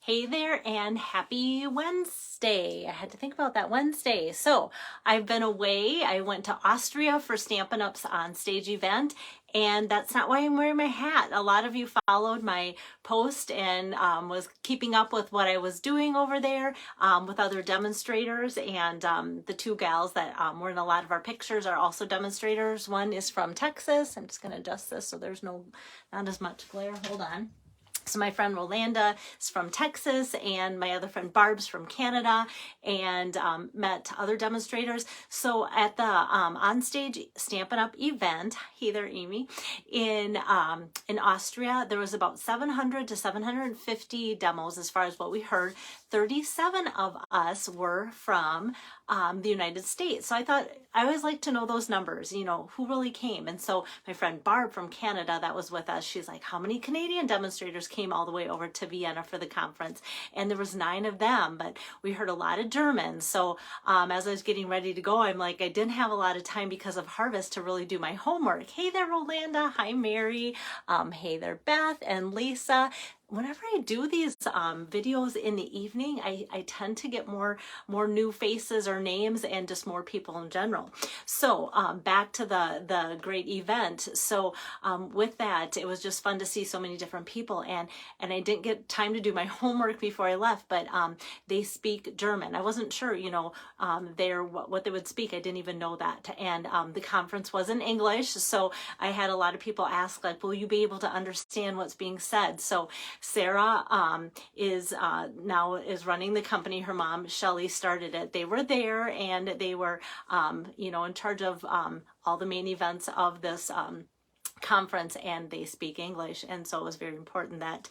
Hey there and happy Wednesday. I had to think about that Wednesday. So I've been away. I went to Austria for Stampin' Up's on stage event, and that's not why I'm wearing my hat. A lot of you followed my post and was keeping up with what I was doing over there with other demonstrators, and the two gals that were in a lot of our pictures are also demonstrators. One is from Texas. I'm just going to adjust this so there's not as much glare. Hold on. So my friend Rolanda is from Texas, and my other friend Barb's from Canada, and met other demonstrators. So at the onstage Stampin' Up event, hey there, Amy, in Austria, there was about 700 to 750 demos as far as what we heard. 37 of us were from the United States. So I thought, I always like to know those numbers, you know, who really came. And so my friend Barb from Canada that was with us, she's like, how many Canadian demonstrators came all the way over to Vienna for the conference? And there was 9 of them, but we heard a lot of German. So as I was getting ready to go, I'm like, I didn't have a lot of time because of harvest to really do my homework. Hey there, Rolanda. Hi, Mary. Hey there, Beth and Lisa. Whenever I do these videos in the evening, I tend to get more new faces or names and just more people in general. So back to the great event. So with that, it was just fun to see so many different people, and I didn't get time to do my homework before I left, but they speak German. I wasn't sure, you know, what they would speak. I didn't even know that. And the conference was in English, so I had a lot of people ask, like, will you be able to understand what's being said? So Sarah is running the company. Her mom, Shelly, started it. They were there, and they were, you know, in charge of all the main events of this conference, and they speak English, and so it was very important that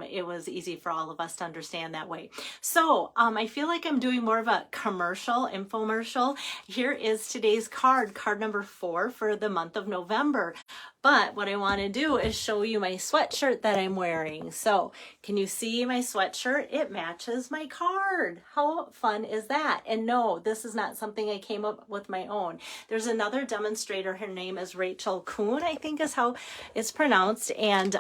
it was easy for all of us to understand that way. So I feel like I'm doing more of a infomercial. Here is today's card number 4 for the month of November. But what I want to do is show you my sweatshirt that I'm wearing. So can you see my sweatshirt? It matches my card. How fun is that? And no, this is not something I came up with my own. There's another demonstrator. Her name is Rachel Kuhn, I think is how it's pronounced. And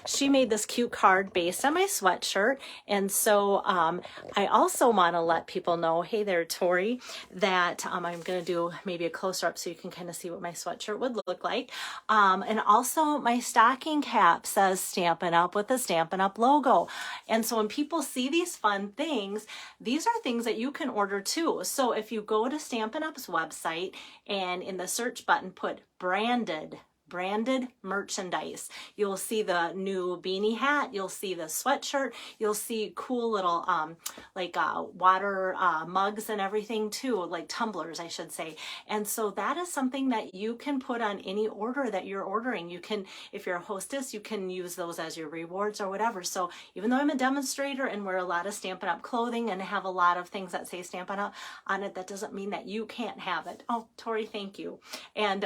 she made this cute card based on my sweatshirt. And so I also want to let people know, hey there, Tori, that I'm going to do maybe a closer up so you can kind of see what my sweatshirt would look like. And also my stocking cap says Stampin' Up with the Stampin' Up logo. And so when people see these fun things, these are things that you can order too. So if you go to Stampin' Up's website and in the search button put branded merchandise, you'll see the new beanie hat, you'll see the sweatshirt, you'll see cool little water mugs and everything too, like tumblers, I should say. And so that is something that you can put on any order that you're ordering. You can, if you're a hostess, you can use those as your rewards or whatever. So even though I'm a demonstrator and wear a lot of Stampin' Up clothing and have a lot of things that say Stampin' Up on it, that doesn't mean that you can't have it. Oh, Tori, thank you. And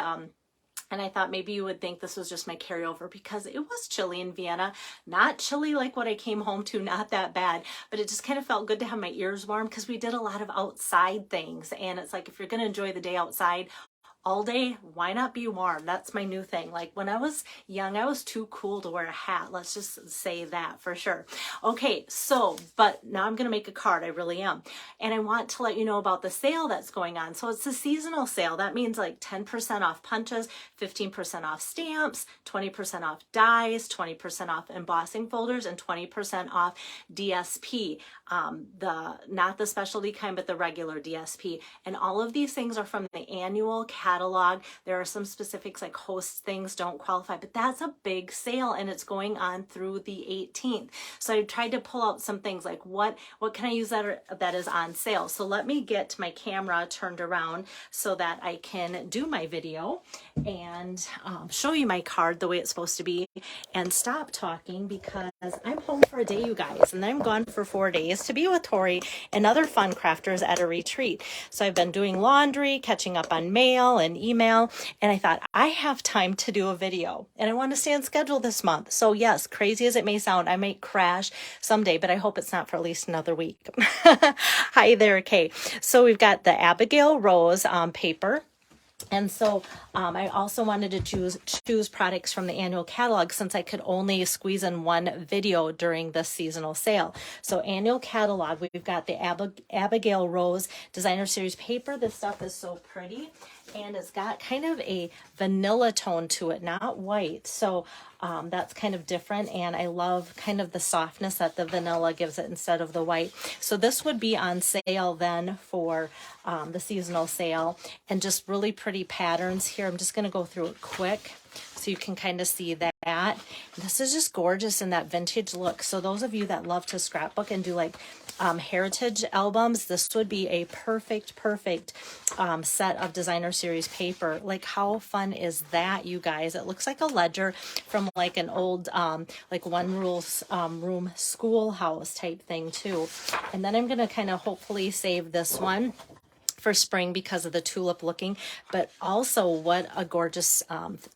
I thought maybe you would think this was just my carryover because it was chilly in Vienna. Not chilly like what I came home to, not that bad, but it just kind of felt good to have my ears warm because we did a lot of outside things. And it's like, if you're going to enjoy the day outside all day, why not be warm? That's my new thing. Like when I was young, I was too cool to wear a hat. Let's just say that for sure. Okay, so, but now I'm going to make a card. I really am. And I want to let you know about the sale that's going on. So it's a seasonal sale. That means like 10% off punches, 15% off stamps, 20% off dies, 20% off embossing folders, and 20% off DSP. Not the specialty kind, but the regular DSP. And all of these things are from the annual catalog. There are some specifics like host things don't qualify, but that's a big sale and it's going on through the 18th. So I tried to pull out some things like what can I use that is on sale. So let me get my camera turned around so that I can do my video and show you my card the way it's supposed to be, and stop talking because I'm home for a day, you guys, and I'm gone for 4 days to be with Tori and other fun crafters at a retreat. So I've been doing laundry, catching up on mail and email, and I thought I have time to do a video and I want to stay on schedule this month. So yes, crazy as it may sound, I might crash someday, but I hope it's not for at least another week. Hi there, Kay. So we've got the Abigail Rose paper. And so I also wanted to choose products from the annual catalog since I could only squeeze in one video during the seasonal sale. So annual catalog, we've got the Abigail Rose Designer Series paper. This stuff is so pretty. And it's got kind of a vanilla tone to it, not white. So that's kind of different. And I love kind of the softness that the vanilla gives it instead of the white. So this would be on sale then for the seasonal sale, and just really pretty patterns here. I'm just going to go through it quick so you can kind of see that. This is just gorgeous in that vintage look. So those of you that love to scrapbook and do like heritage albums, this would be a perfect set of Designer Series paper. Like, how fun is that, you guys? It looks like a ledger from like an old like one room schoolhouse type thing too. And then I'm gonna kind of hopefully save this one for spring because of the tulip looking, but also what a gorgeous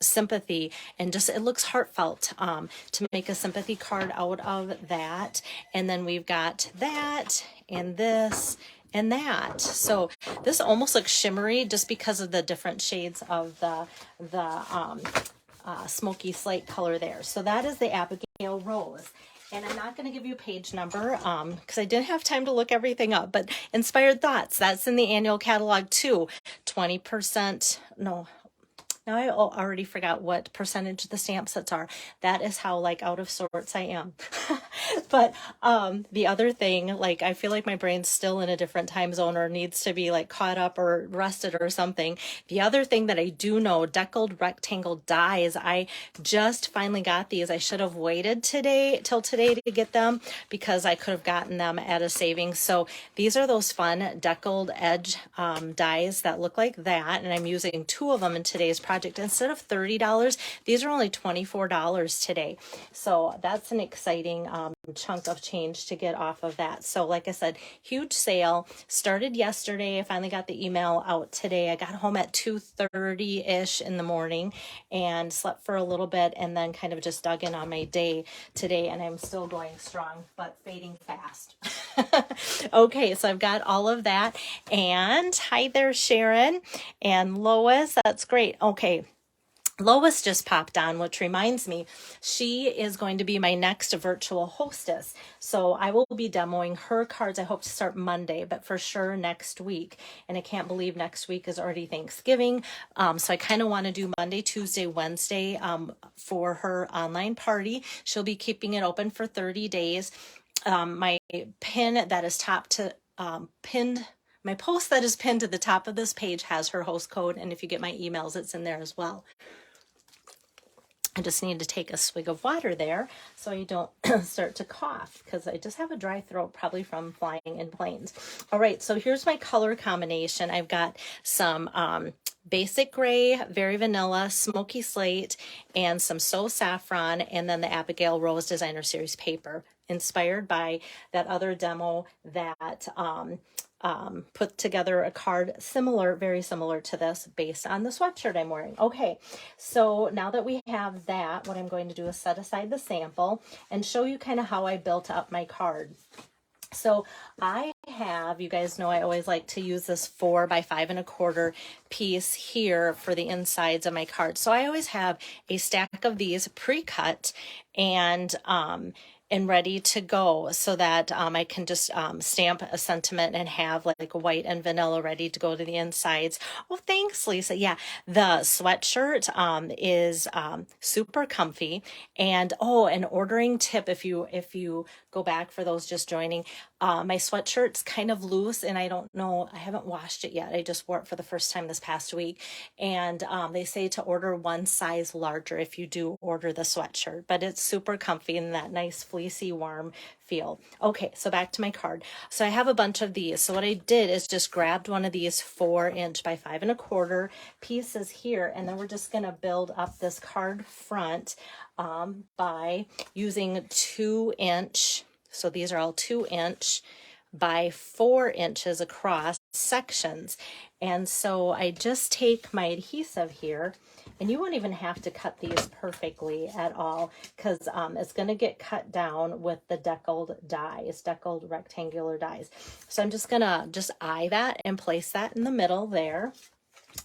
sympathy, and just it looks heartfelt to make a sympathy card out of that. And then we've got that and this and that. So this almost looks shimmery just because of the different shades of the smoky slate color there. So that is the Abigail Rose. And I'm not going to give you a page number because I didn't have time to look everything up, but Inspired Thoughts, that's in the annual catalog too. 20%, no, now I already forgot what percentage the stamp sets are. That is how like out of sorts I am. But the other thing, like I feel like my brain's still in a different time zone or needs to be like caught up or rested or something. The other thing that I do know, deckled rectangle dies. I just finally got these. I should have waited till today to get them because I could have gotten them at a savings. So these are those fun deckled edge dies that look like that. And I'm using 2 of them in today's project. Instead of $30, these are only $24 today. So that's an exciting chunk of change to get off of that. So like I said, huge sale started yesterday. I finally got the email out today. I got home at 2:30-ish in the morning and slept for a little bit and then kind of just dug in on my day today, and I'm still going strong but fading fast. Okay, so I've got all of that. And hi there, Sharon and Lois. That's great. Okay. Lois just popped on, which reminds me, she is going to be my next virtual hostess. So I will be demoing her cards. I hope to start Monday, but for sure next week. And I can't believe next week is already Thanksgiving. So I kind of want to do Monday, Tuesday, Wednesday for her online party. She'll be keeping it open for 30 days. My pin that is my post that is pinned to the top of this page has her host code. And if you get my emails, it's in there as well. I just need to take a swig of water there so you don't start to cough because I just have a dry throat probably from flying in planes. All right, so here's my color combination. I've got some basic gray, very vanilla, smoky slate, and some So Saffron, and then the Abigail Rose Designer Series paper, inspired by that other demo that put together a card very similar to this based on the sweatshirt I'm wearing. Okay, so now that we have that, what I'm going to do is set aside the sample and show you kind of how I built up my card. So I have, you guys know I always like to use this 4 by 5 1/4 piece here for the insides of my card. So I always have a stack of these pre-cut and ready to go so that I can just stamp a sentiment and have like white and vanilla ready to go to the insides. Oh, thanks, Lisa. Yeah, the sweatshirt is super comfy. And an ordering tip, if you go back for those just joining, my sweatshirt's kind of loose and I don't know, I haven't washed it yet. I just wore it for the first time this past week. And they say to order one size larger if you do order the sweatshirt, but it's super comfy in that nice fleecy warm feel. Okay, so back to my card. So I have a bunch of these. So what I did is just grabbed one of these 4" by 5 1/4 pieces here, and then we're just going to build up this card front by using 2" so these are all 2" by 4" across sections. And so I just take my adhesive here, and you won't even have to cut these perfectly at all because it's going to get cut down with the deckled rectangular dies. So I'm just going to eye that and place that in the middle there.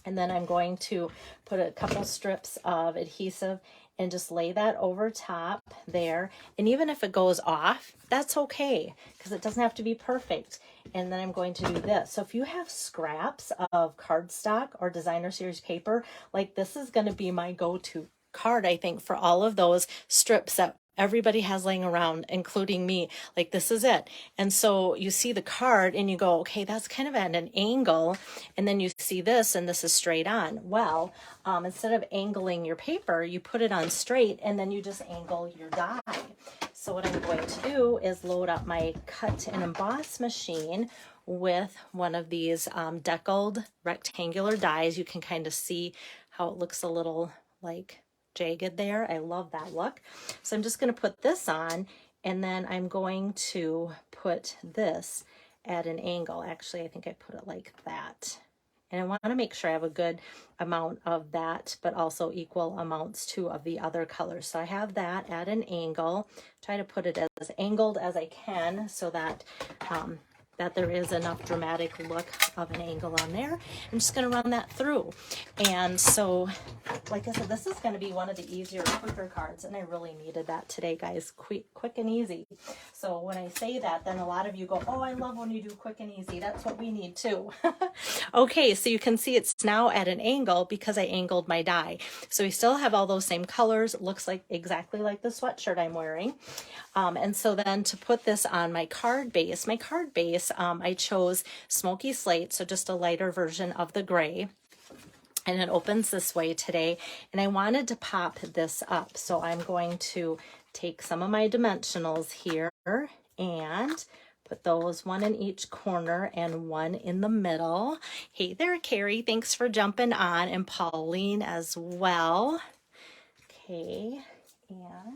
And then I'm going to put a couple strips of adhesive and just lay that over top there. And even if it goes off, that's okay, because it doesn't have to be perfect. And then I'm going to do this. So if you have scraps of cardstock or designer series paper, like this is going to be my go-to card, I think, for all of those strips that everybody has laying around, including me. Like, this is it. And so you see the card and you go, okay, that's kind of at an angle. And then you see this, and this is straight on. Well, instead of angling your paper, you put it on straight, and then you just angle your die. So what I'm going to do is load up my cut and emboss machine with one of these deckled rectangular dies. You can kind of see how it looks a little like jagged there. I love that look. So I'm just going to put this on, and then I'm going to put this at an angle. Actually, I think I put it like that. And I want to make sure I have a good amount of that, but also equal amounts too of the other colors. So I have that at an angle. Try to put it as angled as I can so that that there is enough dramatic look of an angle on there. I'm just going to run that through. And so, like I said, this is going to be one of the easier, quicker cards, and I really needed that today, guys. Quick and easy. So when I say that, then a lot of you go, oh, I love when you do quick and easy. That's what we need too. Okay, so you can see it's now at an angle because I angled my die. So we still have all those same colors. It looks like exactly like the sweatshirt I'm wearing. And so then to put this on my card base, I chose Smoky Slate, so just a lighter version of the gray. And it opens this way today. And I wanted to pop this up. So I'm going to take some of my dimensionals here and put those one in each corner and one in the middle. Hey there, Carrie. Thanks for jumping on. And Pauline as well. Okay. And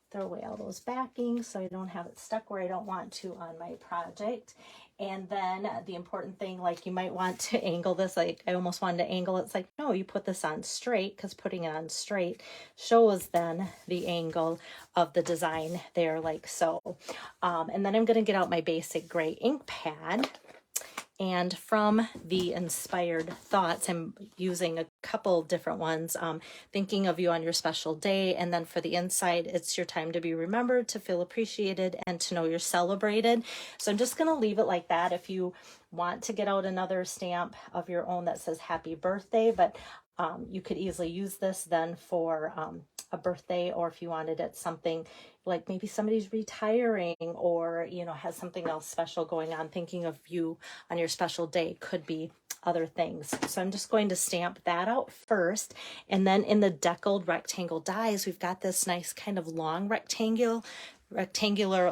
throw away all those backings so I don't have it stuck where I don't want to on my project. And then the important thing, like you might want to angle this, like I almost wanted to angle it. It's like, no, you put this on straight, because putting it on straight shows then the angle of the design there, like so. And then I'm going to get out my basic gray ink pad. And from the inspired thoughts, I'm using a couple different ones, thinking of you on your special day. And then for the inside, it's your time to be remembered, to feel appreciated, and to know you're celebrated. So I'm just going to leave it like that. If you want to get out another stamp of your own that says happy birthday, but you could easily use this then for a birthday, or if you wanted it something like maybe somebody's retiring, or you know, has something else special going on, thinking of you on your special day, could be other things. So I'm just going to stamp that out first, and then in the deckled rectangle dies, we've got this nice kind of long rectangular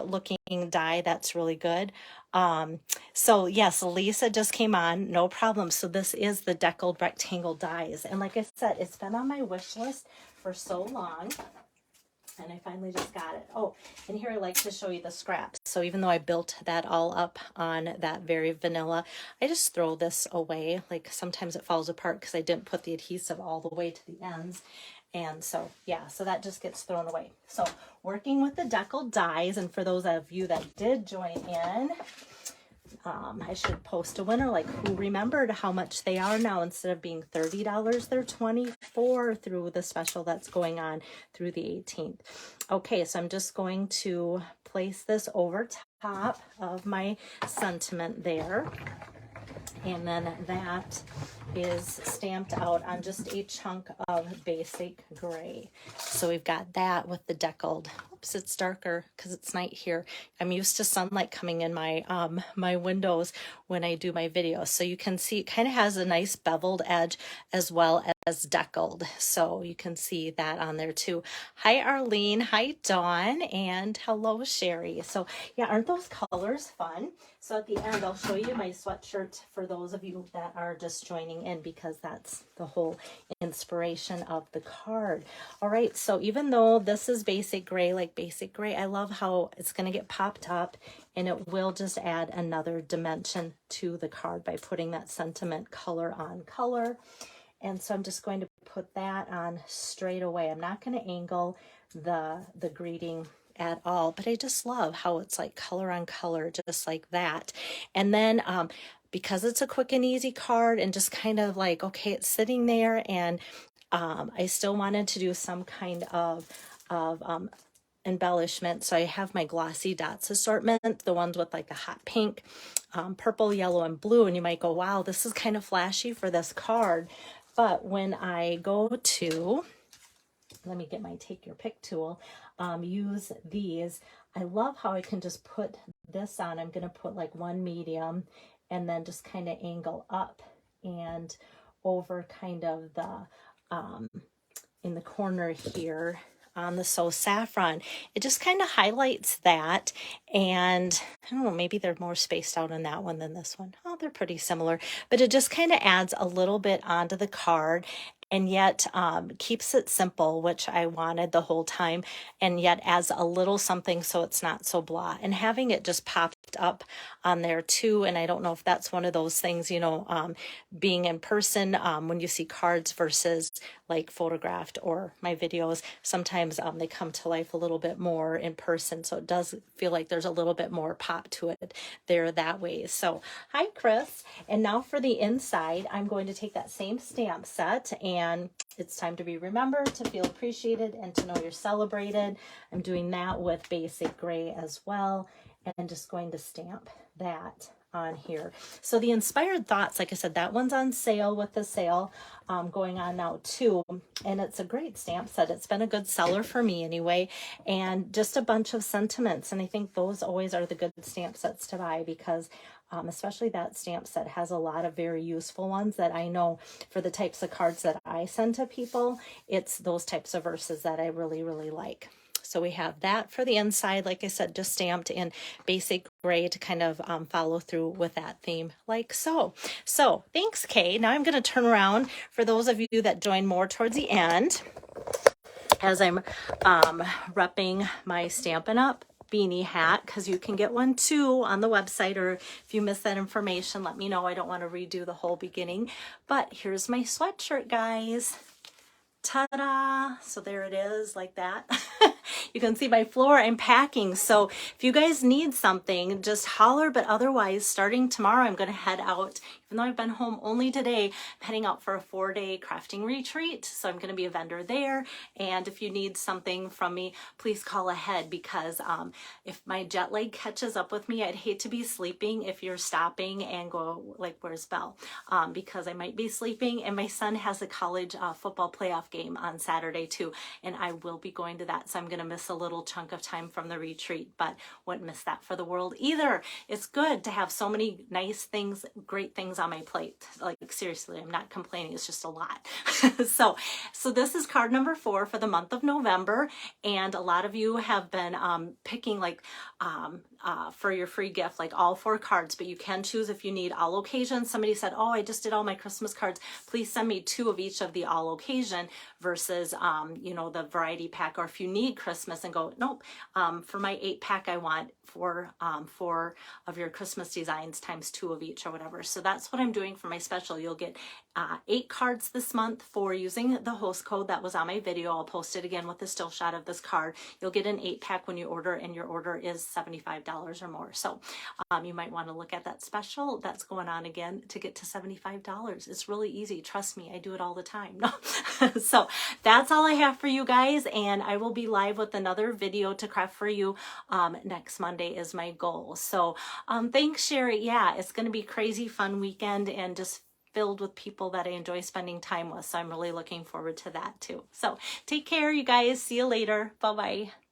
looking die that's really good. So yes, Lisa just came on, no problem. So this is the deckled rectangle dies, and like I said, it's been on my wish list for so long, and I finally just got it. Oh, and here I like to show you the scraps. So even though I built that all up on that very vanilla, I just throw this away. Like sometimes it falls apart because I didn't put the adhesive all the way to the ends. And so, yeah, so that just gets thrown away. So working with the deckled dies, and for those of you that did join in, I should post a winner, like who remembered how much they are now. Instead of being $30, they're $24 through the special that's going on through the 18th. Okay, so I'm just going to place this over top of my sentiment there. And then that is stamped out on just a chunk of basic gray. So we've got that with the deckled. Oops, it's darker because it's night here. I'm used to sunlight coming in my my windows when I do my videos. So you can see it kind of has a nice beveled edge as well as deckled. So you can see that on there too. Hi, Arlene. Hi, Dawn. And hello, Sherry. So yeah, aren't those colors fun? So at the end, I'll show you my sweatshirt for those of you that are just joining in, because that's the whole inspiration of the card. All right, so even though this is basic gray, like basic gray, I love how it's going to get popped up, and it will just add another dimension to the card by putting that sentiment color on color. And so I'm just going to put that on straight away. I'm not going to angle the greeting at all, but I just love how it's like color on color, just like that. And then because it's a quick and easy card and just kind of like, okay, it's sitting there, and I still wanted to do some kind of embellishment. So I have my glossy dots assortment, the ones with like the hot pink, purple, yellow, and blue. And you might go, wow, this is kind of flashy for this card. But when I go to, let me get my take your pick tool, use these, I love how I can just put this on. I'm going to put like one medium and then just kind of angle up and over kind of the, in the corner here on the So Saffron. It just kind of highlights that, and I don't know, maybe they're more spaced out in that one than this one. Oh, they're pretty similar, but it just kind of adds a little bit onto the card, and yet keeps it simple, which I wanted the whole time, and yet adds a little something so it's not so blah. And having it just popped up on there too, and I don't know if that's one of those things, you know, being in person, when you see cards versus like photographed or my videos, sometimes they come to life a little bit more in person, so it does feel like there's a little bit more pop to it there that way. So hi Chris. And now for the inside, I'm going to take that same stamp set, and it's time to be remembered, to feel appreciated, and to know you're celebrated. I'm doing that with basic gray as well, and just going to stamp that on here. So the Inspired Thoughts, like I said, that one's on sale with the sale going on now too, and it's a great stamp set. It's been a good seller for me anyway, and just a bunch of sentiments, and I think those always are the good stamp sets to buy, because especially that stamp set has a lot of very useful ones that I know for the types of cards that I send to people, it's those types of verses that I really, really like. So we have that for the inside, like I said, just stamped in basic gray to kind of follow through with that theme like so. So thanks, Kay. Now I'm going to turn around for those of you that join more towards the end as I'm repping my Stampin' Up! Beanie hat, because you can get one too on the website, or if you missed that information, let me know. I don't want to redo the whole beginning, but here's my sweatshirt, guys. Ta-da! So there it is, like that. You can see my floor. I'm packing. So if you guys need something, just holler. But otherwise, starting tomorrow, I'm going to head out. Even though I've been home only today, I'm heading out for a 4-day crafting retreat. So I'm going to be a vendor there. And if you need something from me, please call ahead, because if my jet lag catches up with me, I'd hate to be sleeping if you're stopping and go like, where's Belle? Because I might be sleeping, and my son has a college football playoff game on Saturday too, and I will be going to that, so I'm going to miss a little chunk of time from the retreat, but wouldn't miss that for the world either. It's good to have so many nice things, great things on my plate. Like seriously, I'm not complaining, it's just a lot. so this is card number 4 for the month of November, and a lot of you have been picking like for your free gift, like all 4 cards, but you can choose if you need all occasion. Somebody said, oh, I just did all my Christmas cards, please send me 2 of each of the all occasion versus you know, the variety pack. Or if you need Christmas and go, nope, for my 8-pack I want 4 of your Christmas designs times 2 of each or whatever. So that's what I'm doing for my special. You'll get 8 cards this month for using the host code that was on my video. I'll post it again with a still shot of this card. You'll get an 8-pack when you order, and your order is $75 or more. So you might want to look at that special that's going on again to get to $75. It's really easy. Trust me, I do it all the time. So that's all I have for you guys, and I will be live with another video to craft for you next Monday is my goal. So thanks, Sherry. Yeah, it's going to be a crazy fun weekend, and just filled with people that I enjoy spending time with. So I'm really looking forward to that too. So take care, you guys. See you later. Bye-bye.